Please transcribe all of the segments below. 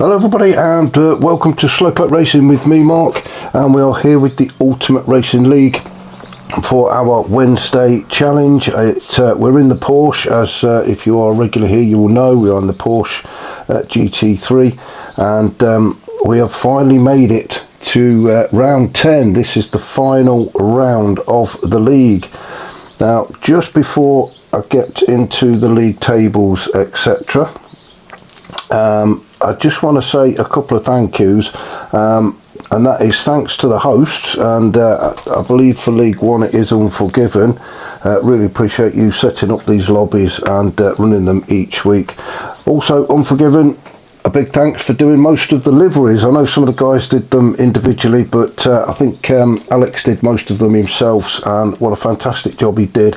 Hello everybody, and welcome to Slowpoke Racing with me, Mark, and we are here with the Ultimate Racing League for our Wednesday challenge. We're in the Porsche, as if you are regular here you will know we are in the Porsche GT3, and we have finally made it to round 10. This is the final round of the league. Now, just before I get into the league tables, etc., I just want to say a couple of thank yous, and that is thanks to the hosts, and I believe for League 1 it is Unforgiven. Really appreciate you setting up these lobbies and running them each week. Also, Unforgiven, a big thanks for doing most of the liveries. I know some of the guys did them individually, but I think Alex did most of them himself, and what a fantastic job he did,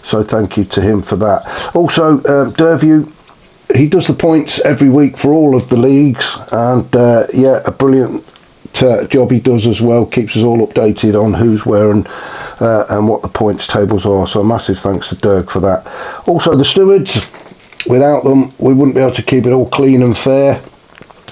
so thank you to him for that. Also, Derview, he does the points every week for all of the leagues, and yeah, a brilliant job he does as well. Keeps us all updated on who's where and what the points tables are, so a massive thanks to Dirk for that. Also the stewards, without them we wouldn't be able to keep it all clean and fair.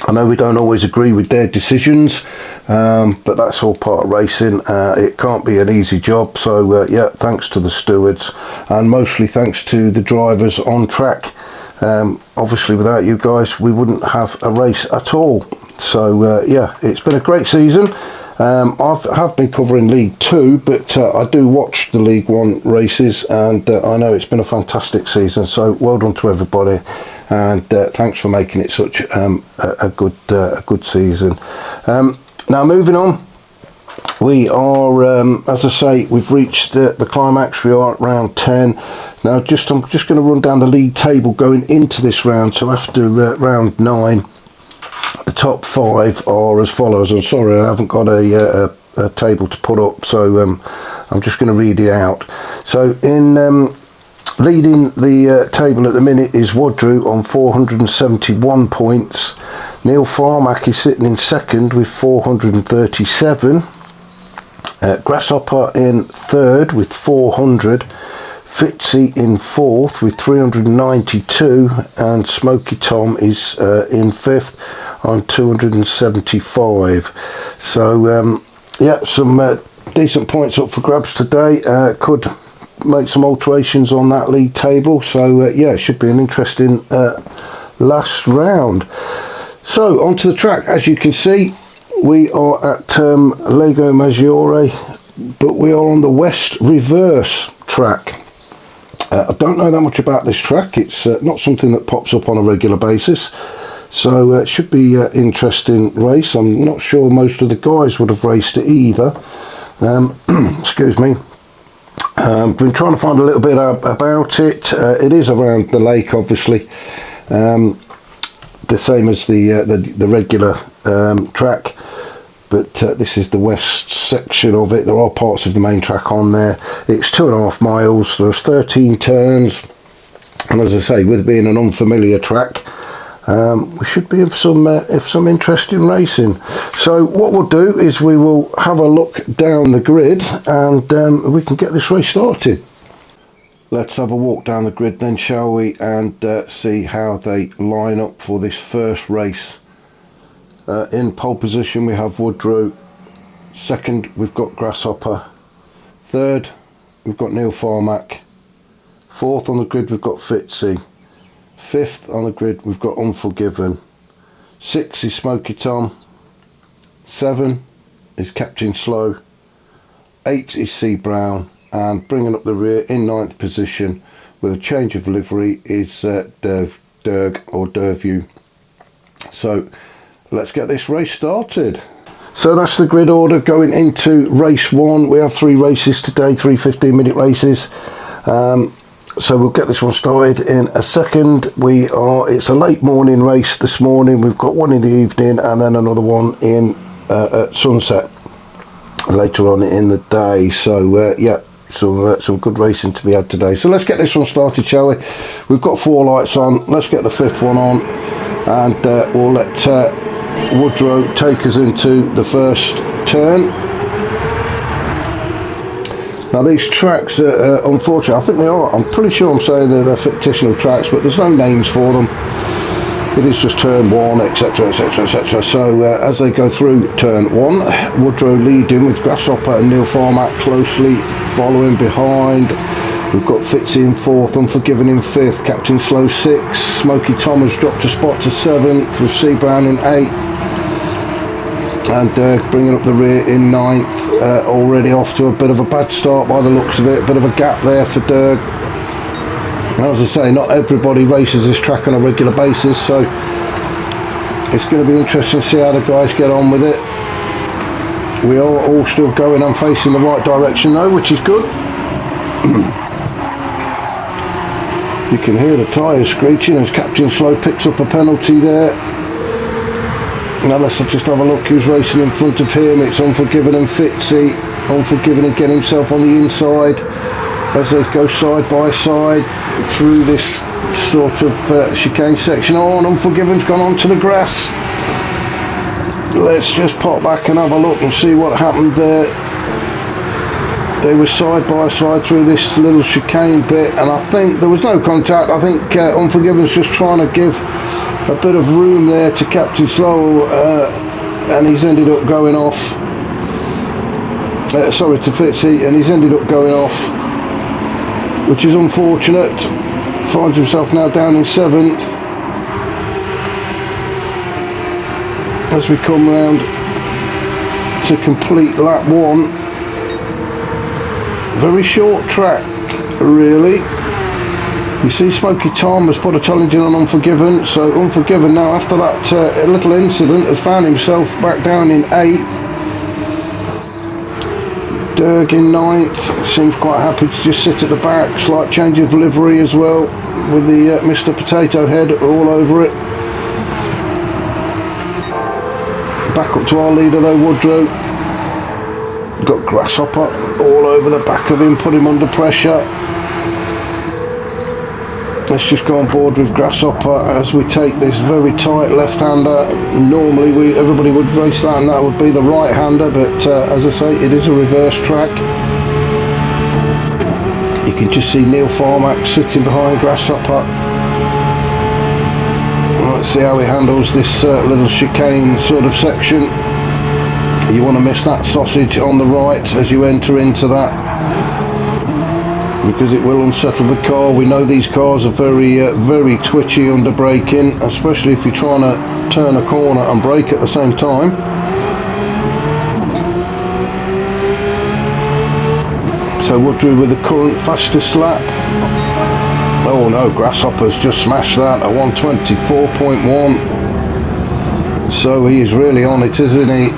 I know we don't always agree with their decisions, but that's all part of racing. It can't be an easy job, so yeah, thanks to the stewards, and mostly thanks to the drivers on track. Obviously without you guys we wouldn't have a race at all. So yeah, it's been a great season. I have been covering League 2, but I do watch the League 1 races, and I know it's been a fantastic season, so well done to everybody, and thanks for making it such a good season. Now moving on, we are, as I say, we've reached the climax. We are at round 10. Now I'm just going to run down the league table going into this round. So after round 9, the top 5 are as follows. I'm sorry, I haven't got a table to put up, so I'm just going to read it out. So in leading the table at the minute is Woodrow on 471 points. Neil Farmack is sitting in second with 437. Grasshopper in third with 400. Fitzy in fourth with 392, and Smoky Tom is in fifth on 275. So yeah, some decent points up for grabs today. Could make some alterations on that league table, so yeah, it should be an interesting last round. So onto the track. As you can see, we are at Lago Maggiore, but we are on the West reverse track. I don't know that much about this track. It's not something that pops up on a regular basis, so it should be an interesting race. I'm not sure most of the guys would have raced it either. Excuse me. Been trying to find a little bit about it. It is around the lake, obviously, the same as the regular track. But this is the west section of it. There are parts of the main track on there. It's 2.5 miles. There's 13 turns, and as I say, with it being an unfamiliar track, we should be of some interesting racing. So what we'll do is we will have a look down the grid, and we can get this race started. Let's have a walk down the grid then, shall we, and see how they line up for this first race. In pole position we have Woodrow. Second we've got Grasshopper. Third we've got Neil Farmack. Fourth on the grid we've got Fitzy. Fifth on the grid we've got Unforgiven. 6 is Smoky Tom. 7 is Captain Slow. 8 is C Brown, and bringing up the rear in 9th position with a change of livery is Derview. So let's get this race started. So that's the grid order going into race 1. We have 3 races today, 3 15-minute races. So we'll get this one started in a second. It's a late morning race this morning. We've got one in the evening and then another one in at sunset later on in the day. So yeah, some good racing to be had today. So let's get this one started, shall we? We've got 4 lights on. Let's get the 5th one on, and we'll let Woodrow take us into the first turn. Now these tracks are unfortunately, I think they are, I'm pretty sure I'm saying they're fictional tracks, but there's no names for them. it is just turn one, etc, etc, etc. So as they go through turn one, Woodrow leading with Grasshopper and Neil Farmack closely following behind. We've got Fitzy in fourth, Unforgiven in fifth, Captain Slow sixth, Smoky Tom has dropped a spot to seventh, with C Brown in eighth, and bringing up the rear in ninth. Already off to a bit of a bad start by the looks of it, a bit of a gap there for Derg. As I say, not everybody races this track on a regular basis, so it's going to be interesting to see how the guys get on with it. We are all still going and facing the right direction though, which is good. You can hear the tyres screeching as Captain Slow picks up a penalty there. Now let's just have a look who's racing in front of him. It's Unforgiven and Fitzy. Unforgiven again himself on the inside as they go side by side through this sort of chicane section. Oh, and Unforgiven's gone onto the grass. Let's just pop back and have a look and see what happened there. They were side by side through this little chicane bit, and I think there was no contact. I think Unforgiven's just trying to give a bit of room there to Captain Slow, and he's ended up going off. Sorry, to Fitzy, and he's ended up going off, which is unfortunate. Finds himself now down in seventh as we come round to complete lap one. Very short track, really. You see Smoky Tom has put a challenge in on Unforgiven, so Unforgiven now, after that little incident, has found himself back down in 8th. Derg in 9th, seems quite happy to just sit at the back. Slight change of livery as well, with the Mr. Potato Head all over it. Back up to our leader though, Woodrow. Got Grasshopper all over the back of him, put him under pressure. Let's just go on board with Grasshopper as we take this very tight left-hander. Normally everybody would race that and that would be the right-hander, but as I say, it is a reverse track. You can just see Neil Farmack sitting behind Grasshopper. Let's see how he handles this little chicane sort of section. You want to miss that sausage on the right as you enter into that, because it will unsettle the car. We know these cars are very twitchy under braking, especially if you're trying to turn a corner and brake at the same time. So Woodrow with the current fastest lap. Oh no, Grasshopper's just smashed that, a 124.1. So he is really on it, isn't he?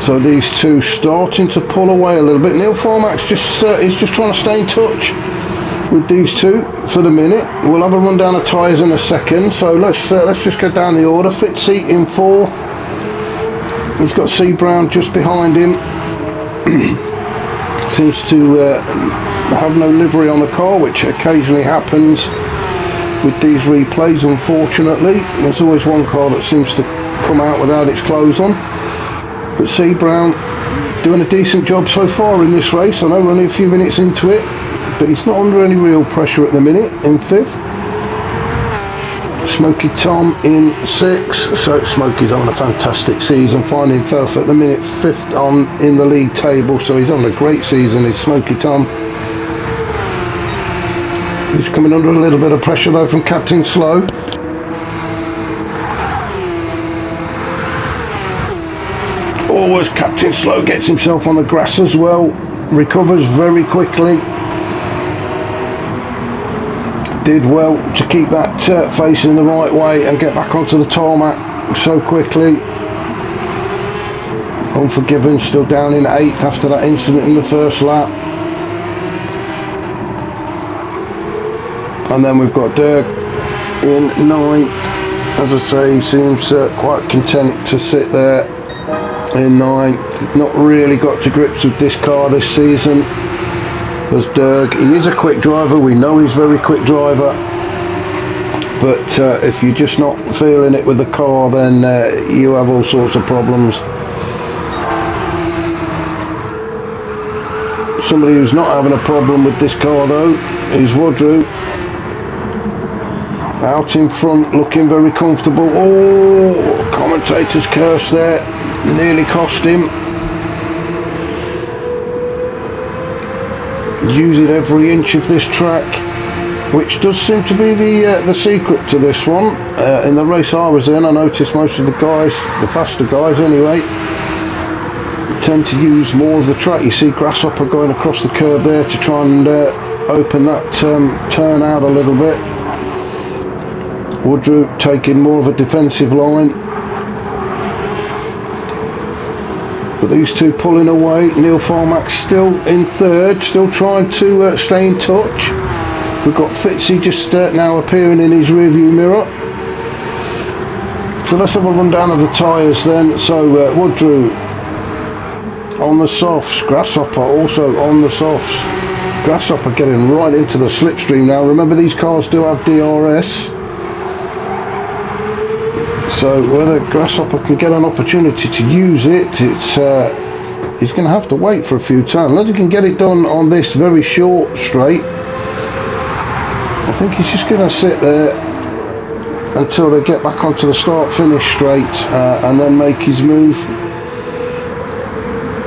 So these two starting to pull away a little bit. Neil Farmack's is just trying to stay in touch with these two for the minute. We'll have a run down the tyres in a second. So let's just go down the order. Fitzy in 4th. He's got C Brown just behind him. Seems to have no livery on the car, which occasionally happens with these replays, unfortunately. There's always one car that seems to come out without its clothes on. But C Brown doing a decent job so far in this race. I know we're only a few minutes into it, but he's not under any real pressure at the minute, in 5th. Smoky Tom in 6th. So Smoky's on a fantastic season, finding himself at the minute 5th in the league table. So he's on a great season, is Smoky Tom. He's coming under a little bit of pressure though from Captain Slow. Always Captain Slow gets himself on the grass as well, recovers very quickly. Did well to keep that facing the right way and get back onto the tarmac so quickly. Unforgiven still down in 8th after that incident in the first lap. And then we've got Dirk in 9th. As I say, he seems quite content to sit there in 9th. Not really got to grips with this car this season as Derg. He is a quick driver, we know he's a very quick driver, but if you're just not feeling it with the car, then you have all sorts of problems. Somebody who's not having a problem with this car though is Woodrow. Out in front, looking very comfortable. Oh, commentator's curse there, nearly cost him. Using every inch of this track, which does seem to be the secret to this one. In the race I was in, I noticed most of the guys, the faster guys anyway, tend to use more of the track. You see Grasshopper going across the curb there to try and open that turn out a little bit. Woodrow taking more of a defensive line, but these two pulling away. Neil Farmack still in third, still trying to stay in touch. We've got Fitzy just now appearing in his rearview mirror. So let's have a rundown of the tyres then. So Woodrow on the softs, Grasshopper also on the softs. Grasshopper getting right into the slipstream now. Remember, these cars do have DRS. So whether Grasshopper can get an opportunity to use it, he's going to have to wait for a few turns. Unless he can get it done on this very short straight, I think he's just going to sit there until they get back onto the start-finish straight and then make his move.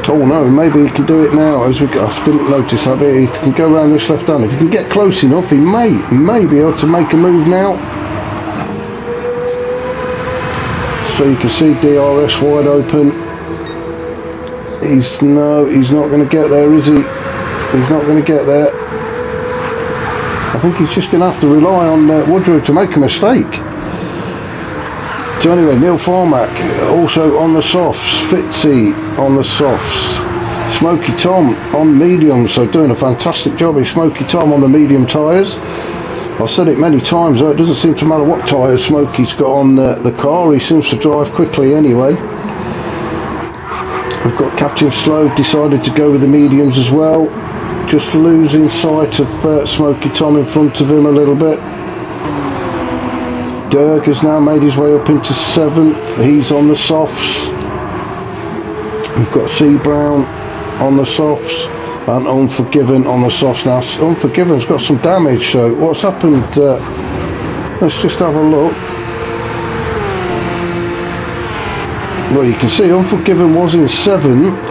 Oh no, maybe he can do it now as we go. I didn't notice that bit. If he can go around this left hand, if he can get close enough, he may be able to make a move now. So you can see DRS wide open. He's not going to get there, is he? He's not going to get there. I think he's just going to have to rely on Woodrow to make a mistake. So anyway, Neil Farmack also on the softs, Fitzy on the softs, Smoky Tom on mediums, so doing a fantastic job is Smoky Tom on the medium tyres. I've said it many times though, it doesn't seem to matter what tyres Smokey's got on the car, he seems to drive quickly anyway. We've got Captain Slow decided to go with the mediums as well, just losing sight of Smoky Tom in front of him a little bit. Derg has now made his way up into 7th, he's on the softs. We've got C Brown on the softs and Unforgiven on the softs. Now Unforgiven's got some damage, so what's happened, let's just have a look. Well, you can see Unforgiven was in 7th.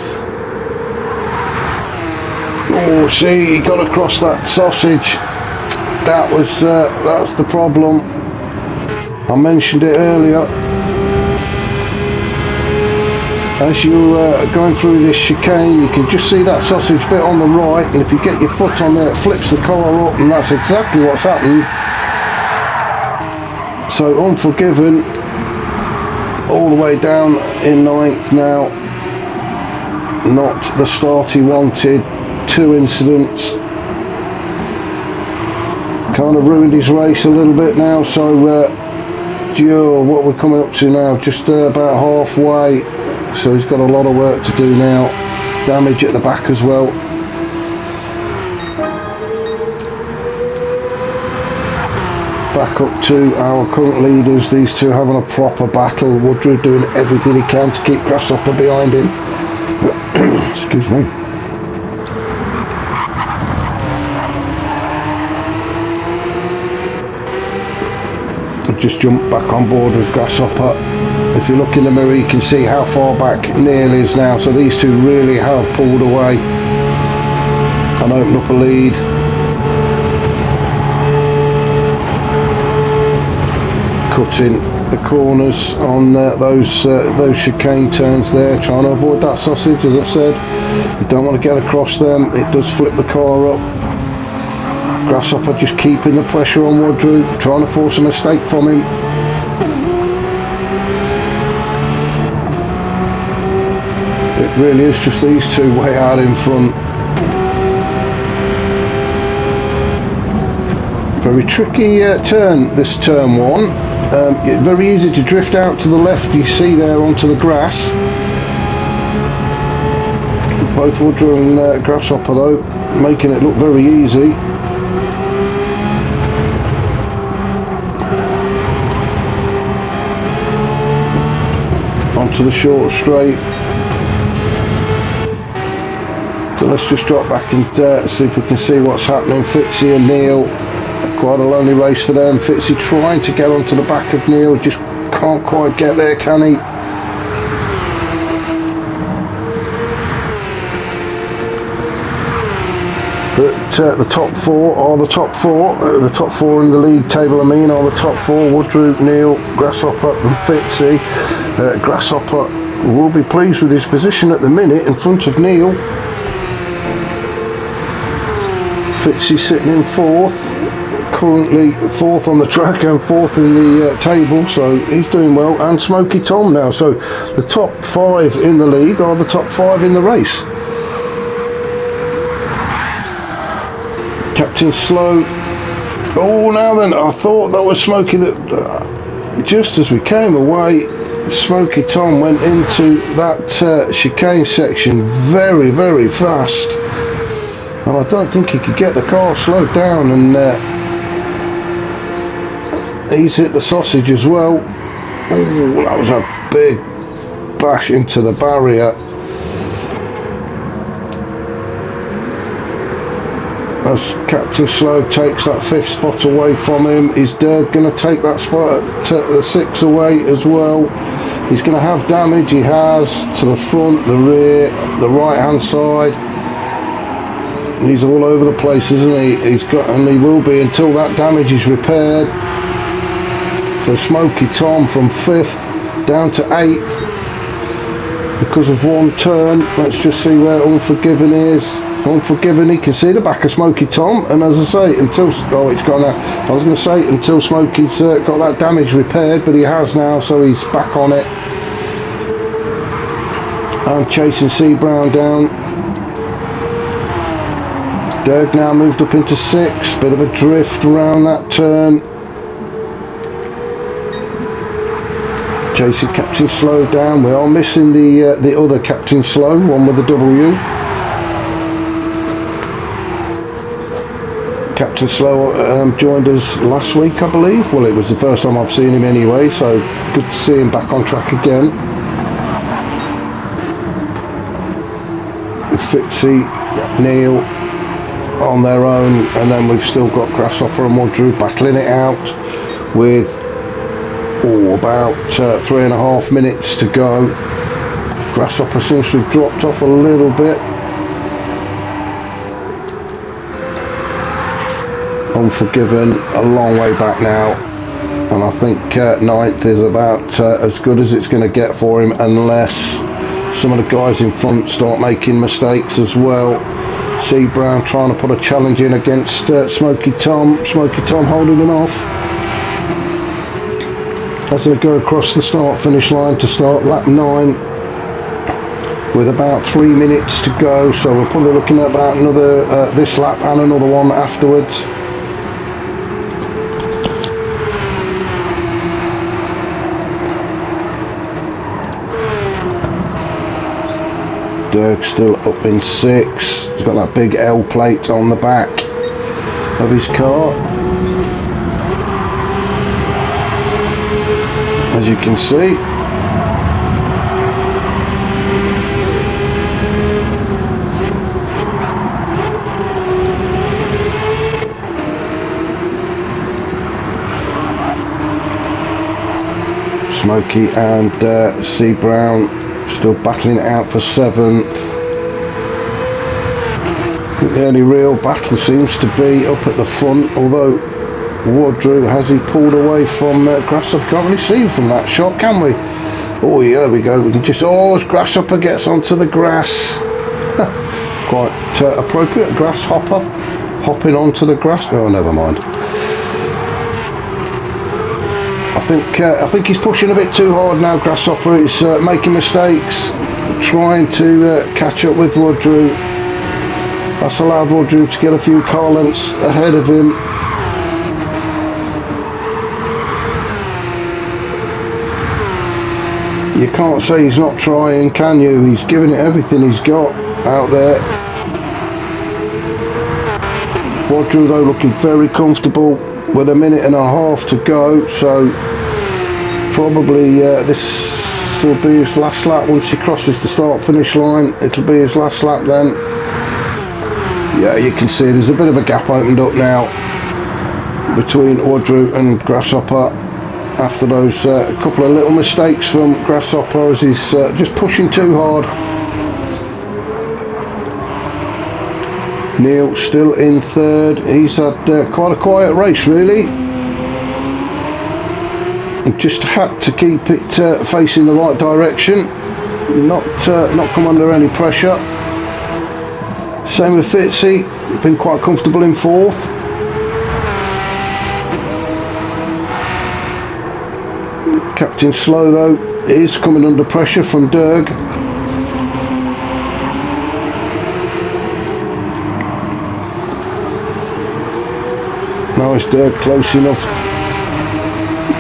Oh, see, he got across that sausage. That's the problem. I mentioned it earlier. As you are going through this chicane, you can just see that sausage bit on the right, and if you get your foot on there, it flips the car up, and that's exactly what's happened. So Unforgiven all the way down in 9th now. Not the start he wanted. 2 incidents. Kind of ruined his race a little bit now, so what we're coming up to now, just about halfway, so he's got a lot of work to do now. Damage at the back as well. Back up to our current leaders, these two having a proper battle. Woodrow doing everything he can to keep Grasshopper behind him. Excuse me. Just jump back on board with Grasshopper. If you look in the mirror, you can see how far back Neil is now, so these two really have pulled away and opened up a lead. Cutting the corners on those chicane turns there, trying to avoid that sausage. As I've said, you don't want to get across them, it does flip the car up. Grasshopper just keeping the pressure on Woodrow, trying to force a mistake from him. It really is just these two way out in front. Very tricky turn, this turn 1. Very easy to drift out to the left, you see there onto the grass. Both Woodrow and Grasshopper though, making it look very easy. Onto the short straight. So let's just drop back and see if we can see what's happening. Fitzy and Neil quite a lonely race for them. Fitzy trying to get onto the back of Neil, just can't quite get there, can he? But the top four are the top four. The top four in the league table, I mean, are the top four: Woodrow, Neil, Grasshopper and Fitzy. Grasshopper will be pleased with his position at the minute in front of Neil. Fitzy sitting in fourth, currently fourth on the track and fourth in the table, so he's doing well. And Smoky Tom now, so the top five in the league are the top five in the race. Captain Slow. Oh, now then, I thought that was Smoky. That just as we came away, Smoky Tom went into that chicane section very, very fast, and I don't think he could get the car slowed down, and he's hit the sausage as well. Oh, that was a big bash into the barrier. As Captain Slow takes that fifth spot away from him, is Dirk going to take that spot at the six away as well? He's going to have damage. He has to the front, the rear, the right hand side. He's all over the place, isn't he? And he will be until that damage is repaired. So Smoky Tom from fifth down to eighth because of one turn. Let's just see where Unforgiven is. Unforgiven, he can see the back of Smoky Tom, and as I say, until it's gone now. I was going to say until Smoky's got that damage repaired, but he has now, so he's back on it. And chasing C Brown down. Derg now moved up into sixth, bit of a drift around that turn. Chasing Captain Slow down. We are missing the other Captain Slow, one with the W. Captain Slow joined us last week, I believe. Well, it was the first time I've seen him anyway, so good to see him back on track again. Fitzy, Neil on their own, and then we've still got Grasshopper and Woodrow battling it out with about 3.5 minutes to go. Grasshopper seems to have dropped off a little bit. Unforgiven a long way back now, and I think ninth is about as good as it's going to get for him, unless some of the guys in front start making mistakes as well. C Brown trying to put a challenge in against Smoky Tom. Smoky Tom holding him off as they go across the start finish line to start lap 9 with about 3 minutes to go, so we're probably looking at about another this lap and another one afterwards. Dirk still up in 6. He's got that big L plate on the back of his car, as you can see. Smoky and C Brown still battling it out for 7th. I think the only real battle seems to be up at the front, although Woodrow, has he pulled away from Grasshopper? Can't really see him from that shot, can we? Oh yeah, there we go. We can just, as Grasshopper gets onto the grass. Quite appropriate, Grasshopper hopping onto the grass. Oh, never mind. I think he's pushing a bit too hard now, Grasshopper. He's making mistakes, trying to catch up with Woodrow. That's allowed Woodrow to get a few car lengths ahead of him. You can't say he's not trying, can you? He's giving it everything he's got out there. Woodrow though looking very comfortable with 1.5 minutes to go, so probably this will be his last lap. Once he crosses the start finish line, it'll be his last lap then. Yeah, you can see there's a bit of a gap opened up now. between Wadru and Grasshopper after those couple of little mistakes from Grasshopper as he's just pushing too hard. Neil still in third. He's had quite a quiet race really. He just had to keep it facing the right direction, not come under any pressure. Same with Fitzy, been quite comfortable in fourth. Captain Slow though is coming under pressure from Derg. Now is Derg close enough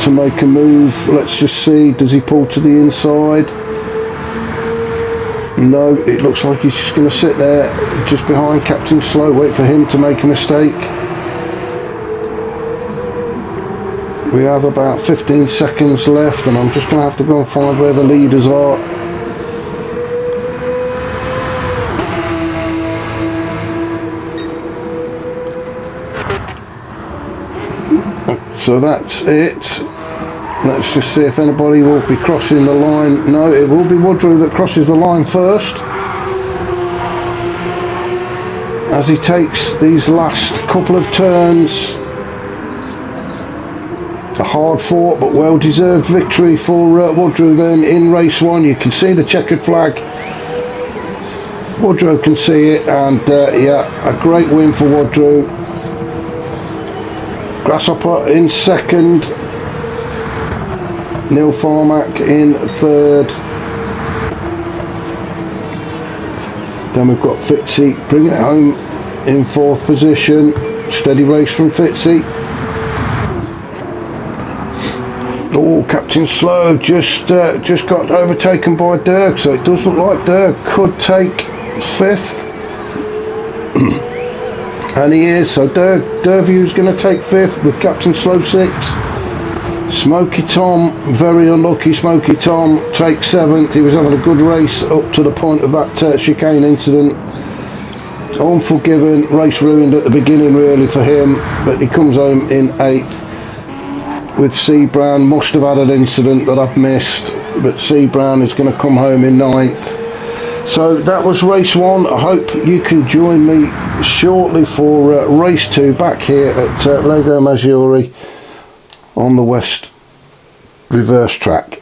to make a move? Let's just see, does he pull to the inside? No, it looks like he's just going to sit there just behind Captain Slow, wait for him to make a mistake. We have about 15 seconds left and I'm just going to have to go and find where the leaders are. So that's it. Let's just see if anybody will be crossing the line. No, it will be Wadru that crosses the line first. As he takes these last couple of turns. A hard fought but well deserved victory for Wadru then in race one. You can see the checkered flag. Wadru can see it, and yeah, a great win for Wadru. Grasshopper in second. Neil Farmack in third. Then we've got Fitzy bringing it home in fourth position. Steady race from Fitzy. Oh, Captain Slow just got overtaken by Derg, so it does look like Derg could take fifth. And he is, so Derview's going to take fifth with Captain Slow sixth. Smoky Tom, very unlucky. Smoky Tom takes seventh. He was having a good race up to the point of that chicane incident. Unforgiven, race ruined at the beginning really for him, but he comes home in eighth. With C. Brown, must have had an incident that I've missed, but C. Brown is going to come home in ninth. So that was race one. I hope you can join me shortly for race two back here at Lago Maggiore on the West reverse track.